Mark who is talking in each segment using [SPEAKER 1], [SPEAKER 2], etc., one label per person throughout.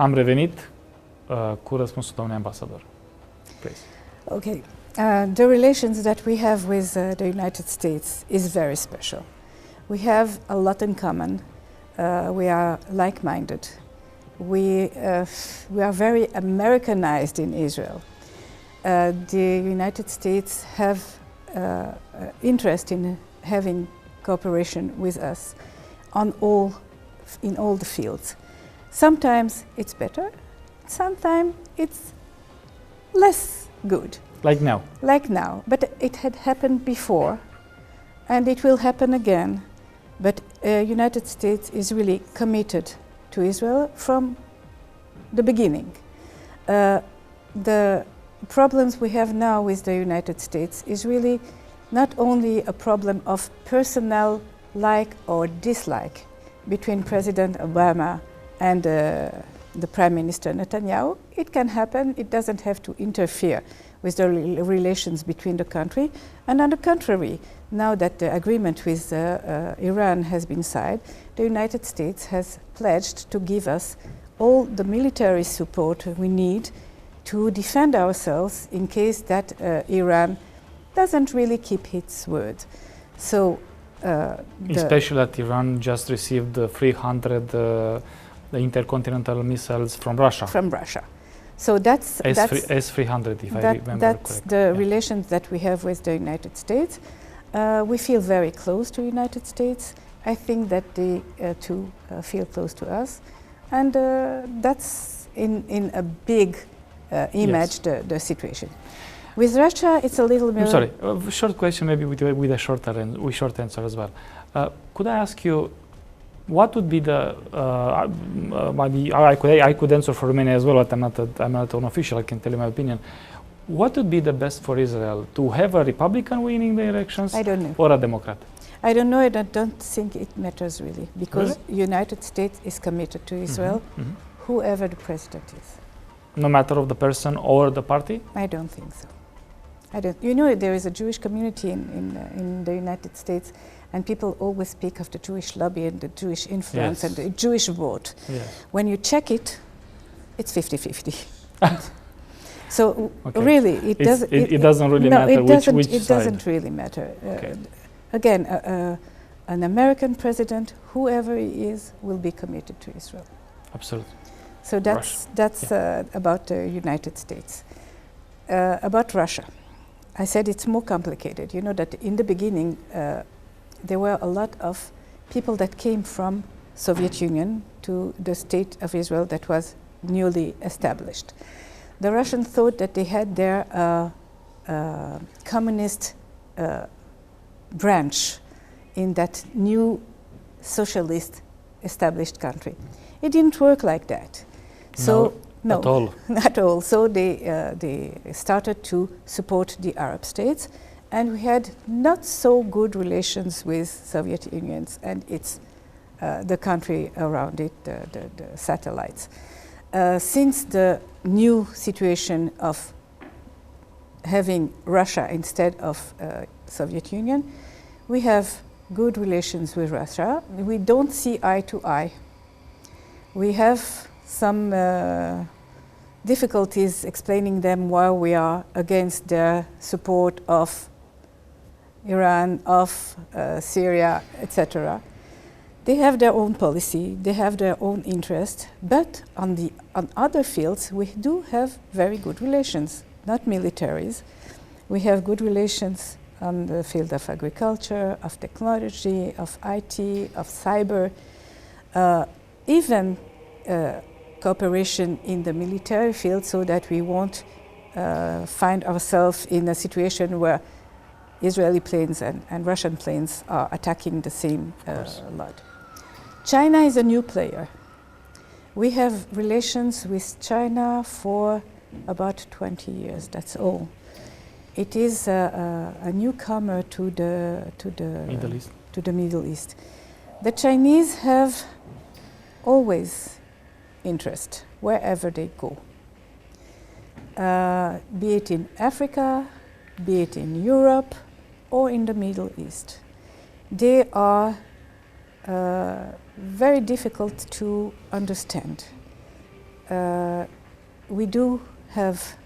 [SPEAKER 1] Am revenit cu răspunsul domnului ambasador. Please.
[SPEAKER 2] Okay. The relations that we have with the United States is very special. We have a lot in common. We are like-minded. We are very Americanized in Israel. The United States have interest in having cooperation with us in all the fields. Sometimes it's better, sometimes it's less good.
[SPEAKER 1] Like now.
[SPEAKER 2] Like now, but it had happened before, and it will happen again. But United States is really committed to Israel from the beginning. The problems we have now with the United States is really not only a problem of personnel like or dislike between President Obama and the Prime Minister Netanyahu. It can happen, it doesn't have to interfere with the relations between the country. And on the contrary, now that the agreement with Iran has been signed, the United States has pledged to give us all the military support we need to defend ourselves in case that Iran doesn't really keep its word. So,
[SPEAKER 1] especially that Iran just received 300 intercontinental missiles from Russia.
[SPEAKER 2] From Russia. So that's
[SPEAKER 1] S-300, if I remember correctly.
[SPEAKER 2] That's the relations that we have with the United States. We feel very close to the United States. I think that they too feel close to us. And that's in a big image, yes, the situation. With Russia, it's a little bit...
[SPEAKER 1] I'm sorry, a short question maybe with a short answer as well. Could I ask you, what would be the... maybe I could answer for Romania as well, but I'm not an official, I can tell you my opinion. What would be the best for Israel? To have a Republican winning the elections?
[SPEAKER 2] I don't know.
[SPEAKER 1] Or a Democrat?
[SPEAKER 2] I don't know, and I don't think it matters really, because really? United States is committed to Israel, whoever the president is.
[SPEAKER 1] No matter of the person or the party?
[SPEAKER 2] I don't think so. I don't. You know, there is a Jewish community in the United States, and people always speak of the Jewish lobby and the Jewish influence, yes, and the Jewish vote. Yes. When you check it, it's 50-50. So okay, really, it doesn't really matter which side. It doesn't really matter. Okay. Again, an American president, whoever he is, will be committed to Israel.
[SPEAKER 1] Absolutely.
[SPEAKER 2] So that's about the United States. About Russia, I said it's more complicated. You know that in the beginning, there were a lot of people that came from Soviet Union to the state of Israel that was newly established. The Russians thought that they had their communist branch in that new socialist established country. It didn't work like that. So no,
[SPEAKER 1] at all.
[SPEAKER 2] Not all. So they started to support the Arab states, and we had not so good relations with Soviet Union and its the country around it, the satellites. Since the new situation of having Russia instead of Soviet Union, we have good relations with Russia. We don't see eye to eye. We have some difficulties explaining them why we are against their support of Iran, of Syria, etc. They have their own policy, they have their own interest, but on other fields we do have very good relations, not militaries. We have good relations on the field of agriculture, of technology, of IT, of cyber, even cooperation in the military field, so that we won't find ourselves in a situation where Israeli planes and Russian planes are attacking the same lot. China is a new player. We have relations with China for about 20 years, that's all. It is a newcomer to the Middle East. The Chinese have always interest wherever they go, be it in Africa, be it in Europe, or in the Middle East. They are very difficult to understand. we do have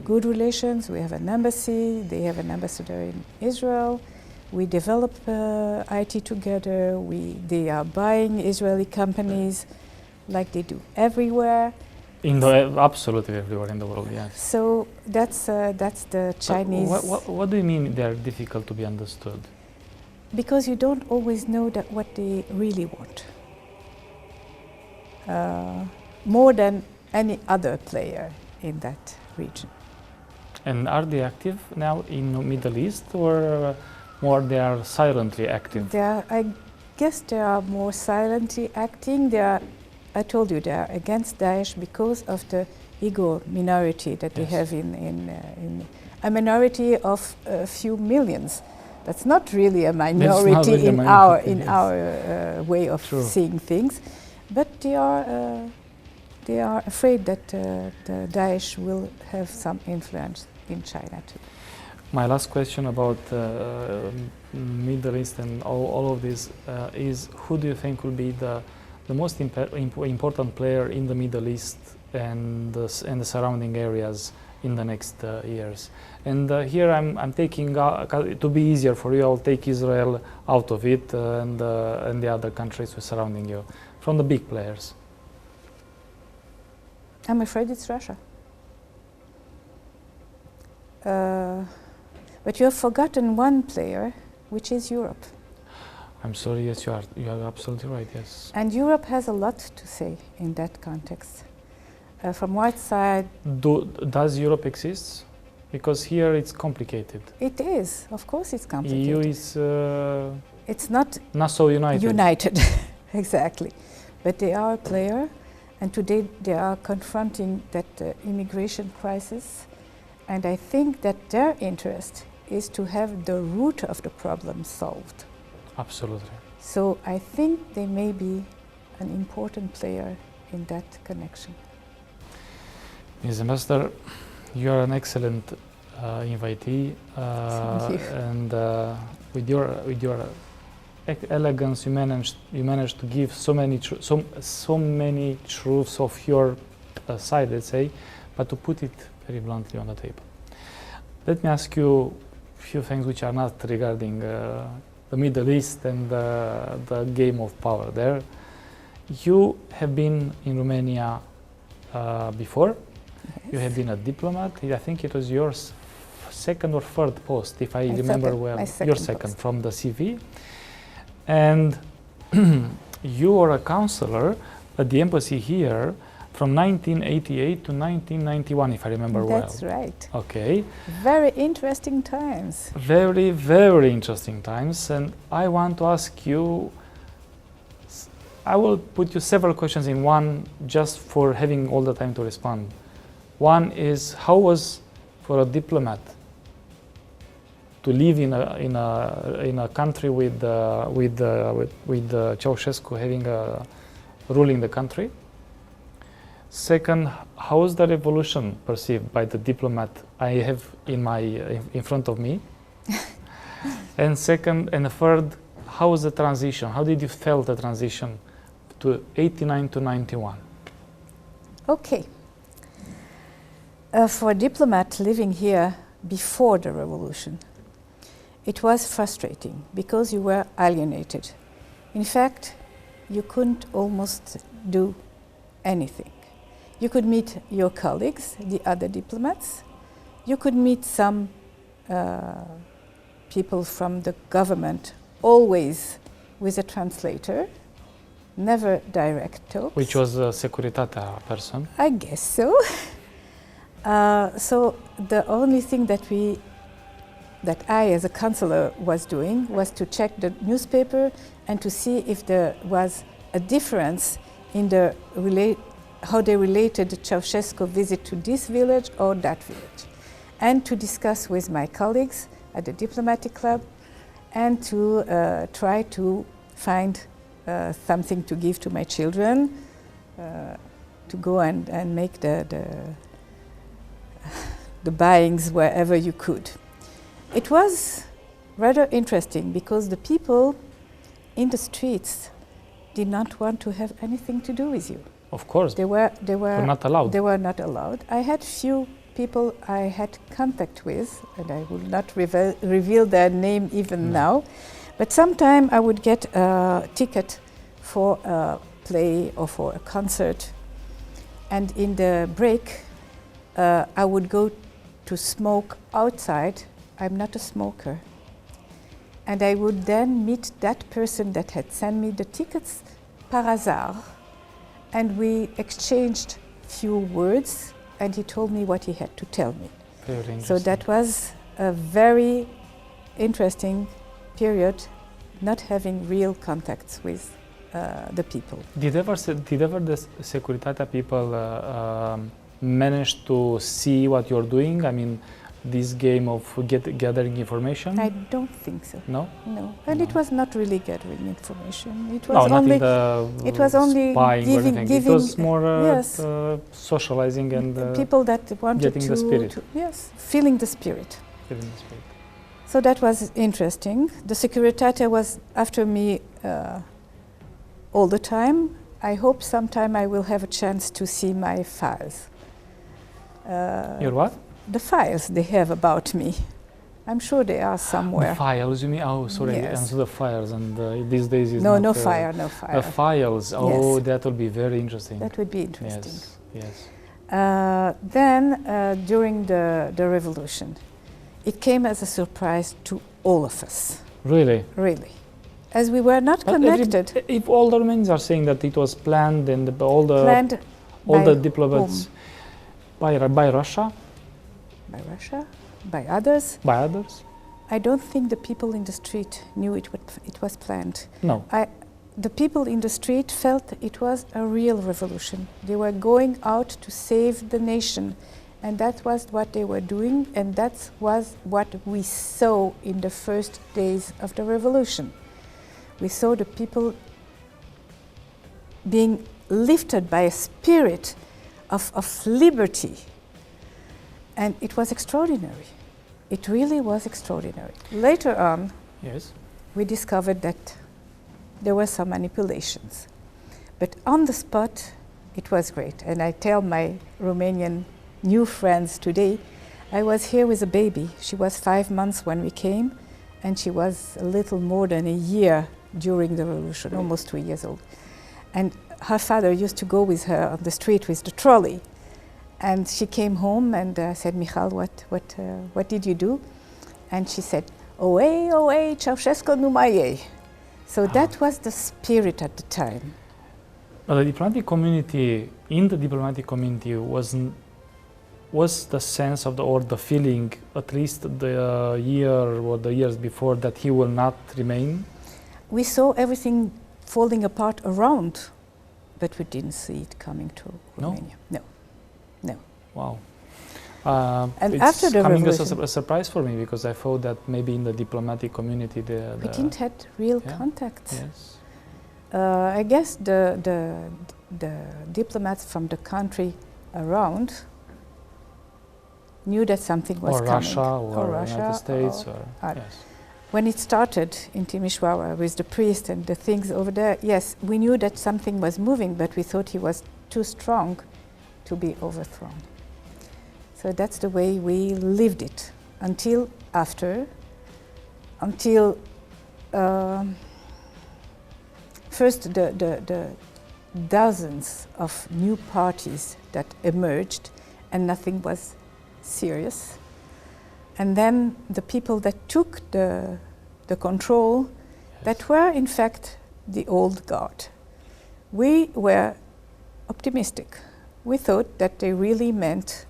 [SPEAKER 2] good relations. We have an embassy. They have an ambassador in Israel. We develop IT together. They are buying Israeli companies like they do everywhere.
[SPEAKER 1] Absolutely everywhere in the world, yes.
[SPEAKER 2] So that's the Chinese.
[SPEAKER 1] What do you mean they are difficult to be understood?
[SPEAKER 2] Because you don't always know that what they really want. More than any other player in that region.
[SPEAKER 1] And are they active now in the Middle East, or more they are silently active?
[SPEAKER 2] I guess they are more silently acting. I told you they are against Daesh because of the Uyghur minority that they have in a minority of a few millions. That's not really a minority really in our way of seeing things, but they are afraid that the Daesh will have some influence in China too.
[SPEAKER 1] My last question about Middle East and all of this is, who do you think will be the most important player in the Middle East and the surrounding areas in the next years? And here I'm taking, to be easier for you, I'll take Israel out of it and the other countries surrounding you, from the big players.
[SPEAKER 2] I'm afraid it's Russia. But you have forgotten one player, which is Europe.
[SPEAKER 1] I'm sorry, yes, you are absolutely right, yes.
[SPEAKER 2] And Europe has a lot to say in that context. From one side...
[SPEAKER 1] Does Europe exist? Because here it's complicated.
[SPEAKER 2] It is, of course it's complicated.
[SPEAKER 1] EU is...
[SPEAKER 2] it's not
[SPEAKER 1] so united.
[SPEAKER 2] United, exactly. But they are a player, and today they are confronting that immigration crisis. And I think that their interest is to have the root of the problem solved.
[SPEAKER 1] Absolutely.
[SPEAKER 2] So I think they may be an important player in that connection.
[SPEAKER 1] Ms. Ambassador, you are an excellent invitee, and with your elegance, you managed to give so many truths of your side, let's say, but to put it very bluntly on the table. Let me ask you a few things which are not regarding the Middle East and the game of power there. You have been in Romania before. Yes. You have been a diplomat. I think it was your second or third post, if I remember well. Your second from the CV. And you were a counselor at the embassy here from 1988 to 1991, if I remember well.
[SPEAKER 2] That's right.
[SPEAKER 1] Okay.
[SPEAKER 2] Very interesting times.
[SPEAKER 1] Very, very interesting times. And I want to ask you, I will put you several questions in one just for having all the time to respond. One is, how was for a diplomat to live in a country with Ceausescu having ruling the country? Second, how is the revolution perceived by the diplomat I have in front of me? And second, and third, how was the transition? How did you feel the transition to 89 to 91?
[SPEAKER 2] Okay. For a diplomat living here before the revolution, it was frustrating because you were alienated. In fact, you couldn't almost do anything. You could meet your colleagues, the other diplomats. You could meet some people from the government, always with a translator, never direct talks.
[SPEAKER 1] Which was a Securitatea person?
[SPEAKER 2] I guess so. So the only thing that I as a counselor was doing was to check the newspaper and to see if there was a difference in how they related the Ceausescu visit to this village or that village, and to discuss with my colleagues at the diplomatic club and to try to find something to give to my children, to go and make the buyings wherever you could. It was rather interesting because the people in the streets did not want to have anything to do with you.
[SPEAKER 1] Of course.
[SPEAKER 2] They were
[SPEAKER 1] not allowed.
[SPEAKER 2] They were not allowed. I had few people I had contact with, and I will not reveal their name even now. But sometime I would get a ticket for a play or for a concert, and in the break I would go to smoke outside. I'm not a smoker. And I would then meet that person that had sent me the tickets par hasard, and we exchanged few words, and he told me what he had to tell me.
[SPEAKER 1] Very interesting.
[SPEAKER 2] So that was a very interesting period, not having real contacts with the people.
[SPEAKER 1] Did ever the Securitatea people manage to see what you're doing? I mean, this game of gathering information?
[SPEAKER 2] I don't think so.
[SPEAKER 1] No?
[SPEAKER 2] No. And it was not really gathering information. It
[SPEAKER 1] No,
[SPEAKER 2] was
[SPEAKER 1] not
[SPEAKER 2] only
[SPEAKER 1] in the
[SPEAKER 2] it was only
[SPEAKER 1] spying or anything. It was more
[SPEAKER 2] yes,
[SPEAKER 1] socializing and
[SPEAKER 2] people that wanted
[SPEAKER 1] getting the spirit.
[SPEAKER 2] Yes, feeling the spirit.
[SPEAKER 1] Feeling the spirit.
[SPEAKER 2] So that was interesting. The Securitatea was after me all the time. I hope sometime I will have a chance to see my files.
[SPEAKER 1] Your what?
[SPEAKER 2] The files they have about me. I'm sure they are somewhere.
[SPEAKER 1] The files, you mean? Oh, sorry,
[SPEAKER 2] Yes.
[SPEAKER 1] answer the files. And these days is
[SPEAKER 2] No,
[SPEAKER 1] not...
[SPEAKER 2] no fire.
[SPEAKER 1] The files, oh,
[SPEAKER 2] Yes.
[SPEAKER 1] that will be very interesting.
[SPEAKER 2] That would be interesting.
[SPEAKER 1] Yes, yes.
[SPEAKER 2] Then, during the revolution, it came as a surprise to all of us.
[SPEAKER 1] Really?
[SPEAKER 2] Really. As we were not
[SPEAKER 1] But
[SPEAKER 2] connected.
[SPEAKER 1] If all the Romanians are saying that it was planned and all
[SPEAKER 2] Planned
[SPEAKER 1] the
[SPEAKER 2] by
[SPEAKER 1] diplomats by Russia,
[SPEAKER 2] by Russia, by others.
[SPEAKER 1] by others?
[SPEAKER 2] I don't think the people in the street knew it was planned.
[SPEAKER 1] No.
[SPEAKER 2] The people in the street felt it was a real revolution. They were going out to save the nation, and that was what they were doing, and that was what we saw in the first days of the revolution. We saw the people being lifted by a spirit of liberty, and it was extraordinary. It really was extraordinary. Later on,
[SPEAKER 1] Yes.
[SPEAKER 2] we discovered that there were some manipulations. But on the spot, it was great. And I tell my Romanian new friends today, I was here with a baby. She was 5 months when we came, and she was a little more than a year during the revolution, almost 2 years old. And her father used to go with her on the street with the trolley. And she came home and said, Michal, what did you do? And she said, oe, Ceausescu nu mai e. So that was the spirit at the time.
[SPEAKER 1] But the diplomatic community, in the diplomatic community, was the sense of or the feeling, at least the year or the years before, that he will not remain? We
[SPEAKER 2] saw everything falling apart around, but we didn't see it coming to Romania. No.
[SPEAKER 1] Wow.
[SPEAKER 2] And
[SPEAKER 1] it's
[SPEAKER 2] after the
[SPEAKER 1] coming
[SPEAKER 2] revolution,
[SPEAKER 1] as a surprise for me, because I thought that maybe in the diplomatic community
[SPEAKER 2] we didn't have real contacts.
[SPEAKER 1] Yes.
[SPEAKER 2] I guess the diplomats from the country around knew that something was coming.
[SPEAKER 1] Or Russia, United States. Yes.
[SPEAKER 2] When it started in Timișoara with the priest and the things over there, yes, we knew that something was moving, but we thought he was too strong to be overthrown. So that's the way we lived it until first the dozens of new parties that emerged, and nothing was serious. And then the people that took the control, that were in fact the old guard. We were optimistic. We thought that they really meant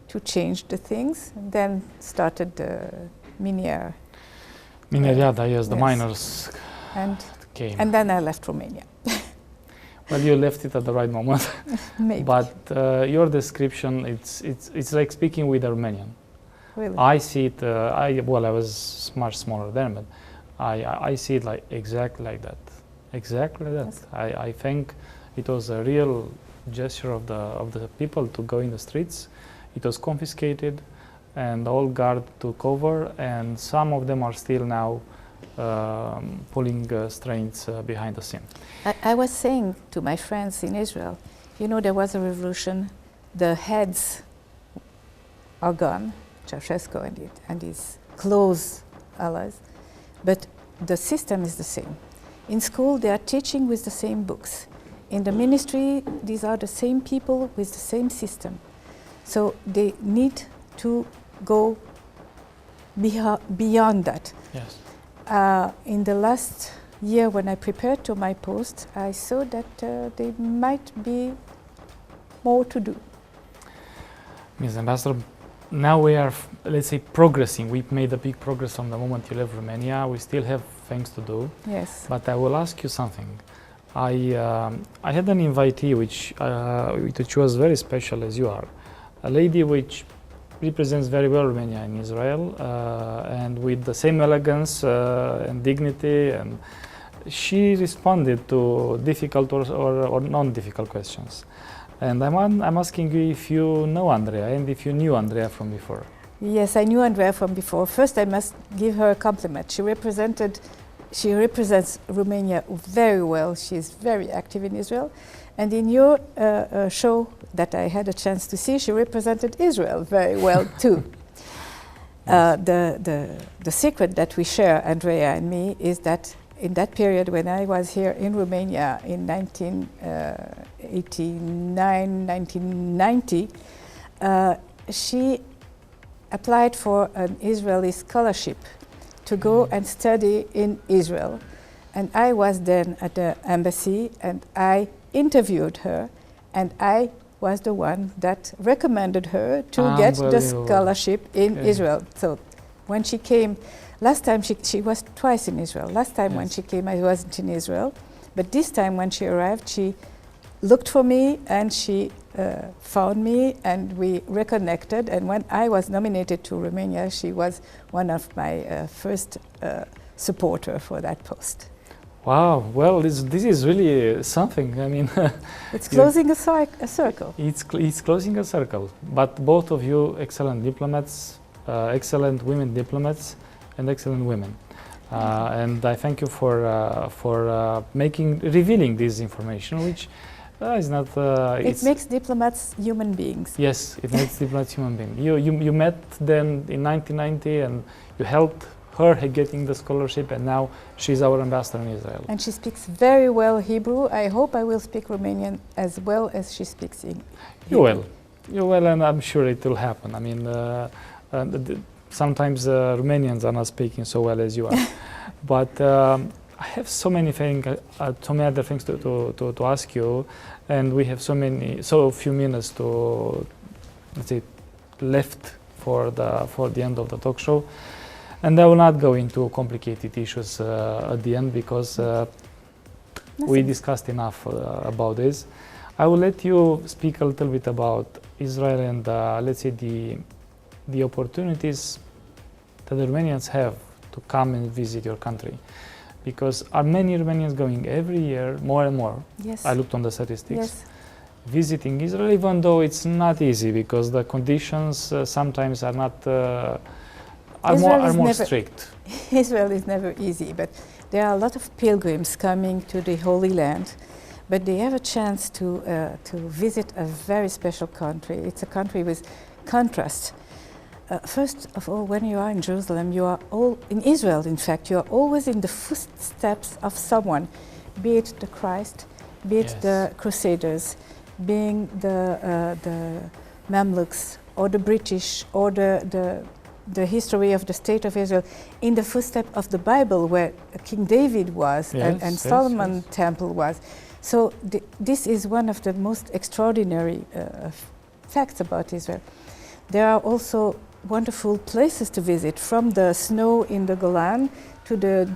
[SPEAKER 2] to change the things, and then started the Mineriada,
[SPEAKER 1] yes, the miners came.
[SPEAKER 2] And then I left Romania.
[SPEAKER 1] Well, you left it at the right moment.
[SPEAKER 2] Maybe.
[SPEAKER 1] But your description, it's like speaking with a Romanian.
[SPEAKER 2] Really?
[SPEAKER 1] I see it, I was much smaller then, but I see it like exactly like that. Exactly like that. Yes. I think it was a real gesture of the people to go in the streets. It was confiscated, and the old guard took over, and some of them are still now pulling strings behind the scene.
[SPEAKER 2] I was saying to my friends in Israel, You know, there was a revolution. The heads are gone, Ceausescu and his close allies, but the system is the same. In school, they are teaching with the same books. In the ministry, these are the same people with the same system. So they need to go beyond that.
[SPEAKER 1] Yes.
[SPEAKER 2] In the last year, when I prepared to my post, I saw that there might be more to do.
[SPEAKER 1] Ms. Ambassador, now we are, let's say, progressing. We've made a big progress from the moment you left Romania. We still have things to do.
[SPEAKER 2] Yes.
[SPEAKER 1] But I will ask you something. I had an invitee which was very special as you are, a lady which represents very well Romania in Israel, and with the same elegance and dignity, and she responded to difficult or non-difficult questions. And I'm asking you if you know Andrea and if you knew Andrea from before.
[SPEAKER 2] Yes, I knew Andrea from before. First, I must give her a compliment. She represents Romania very well. She is very active in Israel. And in your show that I had a chance to see, she represented Israel very well too. The secret that we share, Andrea and me, is that in that period when I was here in Romania in 1989, 1990, she applied for an Israeli scholarship to go and study in Israel. And I was then at the embassy and I interviewed her, and I was the one that recommended her to get the scholarship in Israel. So when she came, last time she was twice in Israel. Last time when she came, I wasn't in Israel. But this time when she arrived, she looked for me and she found me and we reconnected. And when I was nominated to Romania, she was one of my first supporter for that post.
[SPEAKER 1] Wow, well, this is really something. I mean,
[SPEAKER 2] it's closing a circle.
[SPEAKER 1] It's closing a circle. But both of you, excellent diplomats, excellent women diplomats, and excellent women. And I thank you for revealing this information, which is not.
[SPEAKER 2] It makes diplomats human beings.
[SPEAKER 1] Yes, it makes diplomats human beings. You met them in 1990, and you helped her getting the scholarship, and now she's our ambassador in Israel.
[SPEAKER 2] And she speaks very well Hebrew. I hope I will speak Romanian as well as she speaks Hebrew.
[SPEAKER 1] You will, and I'm sure it will happen. I mean, sometimes Romanians are not speaking so well as you are. But I have so many other things to ask you, and we have so few minutes to, let's say, left for the end of the talk show. And I will not go into complicated issues at the end because we discussed enough about this. I will let you speak a little bit about Israel and let's say the opportunities that the Romanians have to come and visit your country. Because are many Romanians going every year, more and more?
[SPEAKER 2] Yes.
[SPEAKER 1] I looked on the statistics.
[SPEAKER 2] Yes.
[SPEAKER 1] Visiting Israel, even though it's not easy because the conditions sometimes are not are more strict.
[SPEAKER 2] Israel is never easy, but there are a lot of pilgrims coming to the Holy Land, but they have a chance to visit a very special country. It's a country with contrast. First of all, when you are in Jerusalem, you are in Israel, in fact, you are always in the footsteps of someone, be it the Christ, be it the Crusaders, being the Mamluks, or the British, or the history of the State of Israel, in the footsteps of the Bible, where King David was and Solomon's temple was. So this is one of the most extraordinary facts about Israel. There are also wonderful places to visit, from the snow in the Golan to the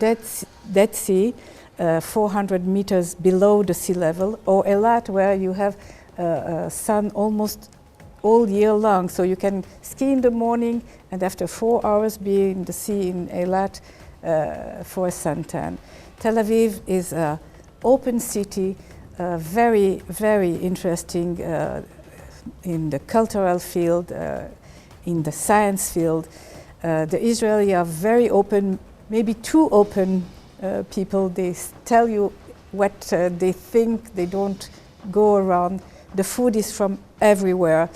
[SPEAKER 2] Dead Sea, 400 meters below the sea level, or Eilat, where you have sun almost all year long. So you can ski in the morning and after 4 hours be in the sea in Eilat for a suntan. Tel Aviv is an open city, very, very interesting in the cultural field, in the science field. The Israelis are very open, maybe too open people. They tell you what they think, they don't go around The food is from everywhere.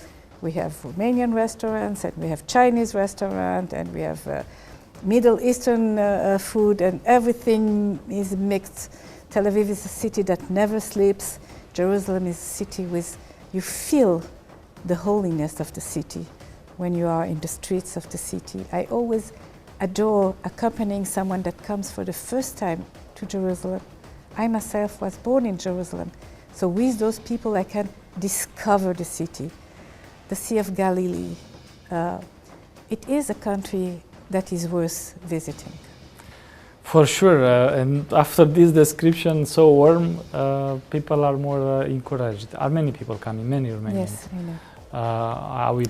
[SPEAKER 2] We have Romanian restaurants, and we have Chinese restaurants, and we have Middle Eastern food, and everything is mixed. Tel Aviv is a city that never sleeps. Jerusalem is a city with, you feel the holiness of the city when you are in the streets of the city. I always adore accompanying someone that comes for the first time to Jerusalem. I myself was born in Jerusalem, so with those people I can discover the city. The Sea of Galilee. It is a country that is worth visiting.
[SPEAKER 1] For sure, and after this description so warm, people are more encouraged. Are many people coming? Many Romanians.
[SPEAKER 2] Yes, I know.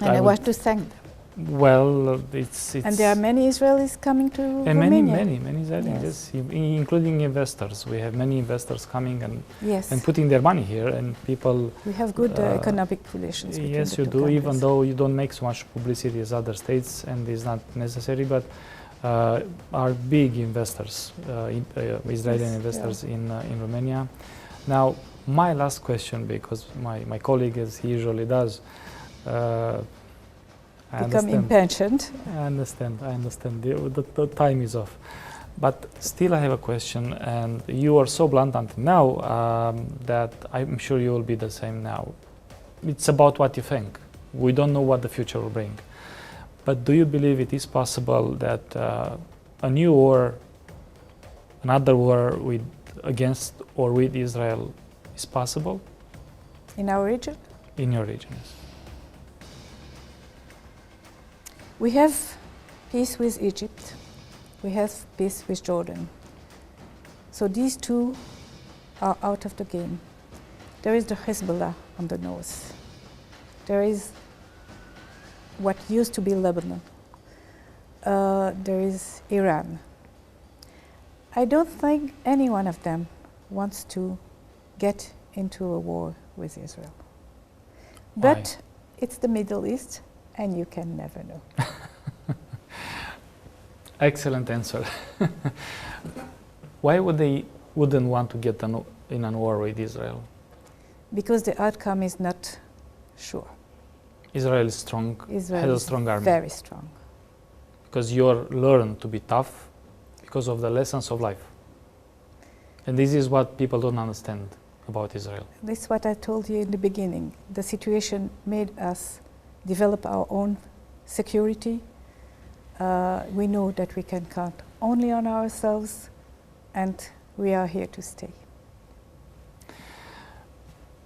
[SPEAKER 1] I
[SPEAKER 2] want to thank them.
[SPEAKER 1] Well, it's
[SPEAKER 2] and there are many Israelis coming to
[SPEAKER 1] and
[SPEAKER 2] Romania.
[SPEAKER 1] Many Israelis, yes, including investors. We have many investors coming and
[SPEAKER 2] yes.
[SPEAKER 1] and putting their money here, and people.
[SPEAKER 2] We have good economic relations.
[SPEAKER 1] Yes, you do,
[SPEAKER 2] countries.
[SPEAKER 1] even though you don't make so much publicity as other states, and it's not necessary, but are big investors, Israeli investors in Romania. Now, my last question, because my colleague, as he usually does,
[SPEAKER 2] become impatient.
[SPEAKER 1] I understand. The time is off. But still I have a question, and you are so blunt until now that I'm sure you will be the same now. It's about what you think. We don't know what the future will bring. But do you believe it is possible that a new war, another war against or with Israel is possible?
[SPEAKER 2] In our region?
[SPEAKER 1] In your region, yes.
[SPEAKER 2] We have peace with Egypt. We have peace with Jordan. So these two are out of the game. There is the Hezbollah on the north. There is what used to be Lebanon. There is Iran. I don't think any one of them wants to get into a war with Israel. But it's the Middle East, and you can never know.
[SPEAKER 1] Excellent answer. Why wouldn't want to get in a war with Israel?
[SPEAKER 2] Because the outcome is not sure.
[SPEAKER 1] Israel is strong,
[SPEAKER 2] Israel
[SPEAKER 1] has a strong army.
[SPEAKER 2] Very strong.
[SPEAKER 1] Because you learn to be tough because of the lessons of life. And this is what people don't understand about Israel.
[SPEAKER 2] This is what I told you in the beginning. The situation made us develop our own security. We know that we can count only on ourselves, and we are here to stay.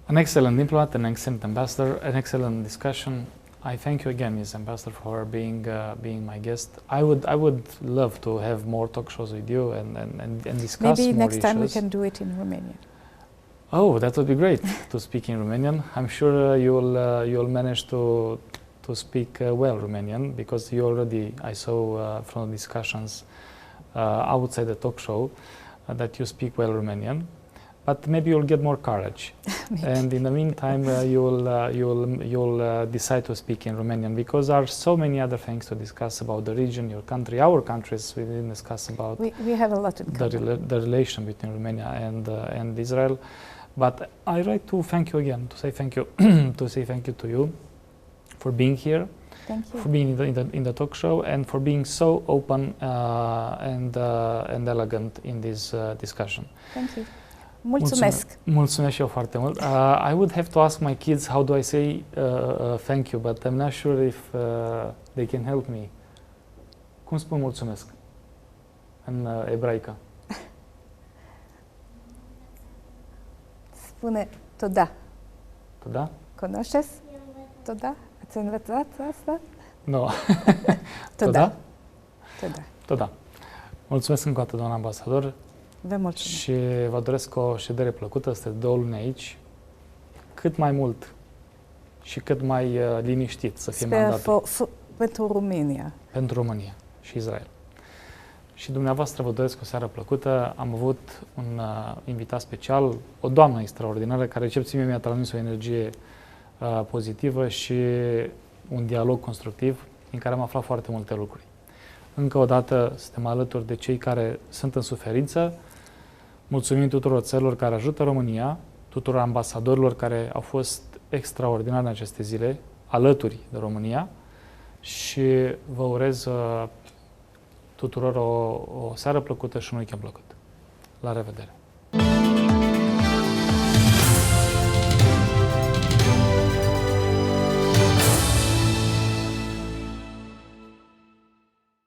[SPEAKER 1] An excellent diplomat, an excellent ambassador, an excellent discussion. I thank you again, Ms. Ambassador, for being my guest. I would love to have more talk shows with you and discuss
[SPEAKER 2] Maybe
[SPEAKER 1] more
[SPEAKER 2] next time we
[SPEAKER 1] issues.
[SPEAKER 2] can do it in Romanian.
[SPEAKER 1] Oh, that would be great to speak in Romanian. I'm sure you'll manage to speak well Romanian, because you already, I saw from the discussions outside the talk show that you speak well Romanian. But maybe you'll get more courage, and in the meantime you'll decide to speak in Romanian, because there are so many other things to discuss about the region, your country, our countries. We didn't discuss about
[SPEAKER 2] we have a lot in common.
[SPEAKER 1] The relation between Romania and Israel. But I'd like to thank you again, to say thank you to you for being here.
[SPEAKER 2] Thank you.
[SPEAKER 1] For being in the talk show, and for being so open and elegant in this discussion.
[SPEAKER 2] Thank you. Mulțumesc.
[SPEAKER 1] Mulțumesc și eu foarte mult. I would have to ask my kids how do I say thank you, but I'm not sure if they can help me. Cum spun mulțumesc în ebraică?
[SPEAKER 2] Spune toda.
[SPEAKER 1] Toda?
[SPEAKER 2] Cunoșteți? Toda? Ați învățat asta?
[SPEAKER 1] Nu.
[SPEAKER 2] Toda.
[SPEAKER 1] Toda. Mulțumesc încă o dată, doamna ambasador.
[SPEAKER 2] Vă mulțumesc.
[SPEAKER 1] Și vă doresc o ședere plăcută, sunteți 2 luni aici, cât mai mult și cât mai liniștit să fie mandatul.
[SPEAKER 2] Pentru România.
[SPEAKER 1] Pentru România și Israel. Și dumneavoastră vă doresc o seară plăcută. Am avut un invitat special, o doamnă extraordinară, care recepție mi-a transmis o energie pozitivă și un dialog constructiv, în care am aflat foarte multe lucruri. Încă o dată suntem alături de cei care sunt în suferință. Mulțumim tuturor țărilor care ajută România, tuturor ambasadorilor care au fost extraordinar în aceste zile, alături de România, și vă urez tuturor o seară plăcută și un weekend plăcut. La revedere!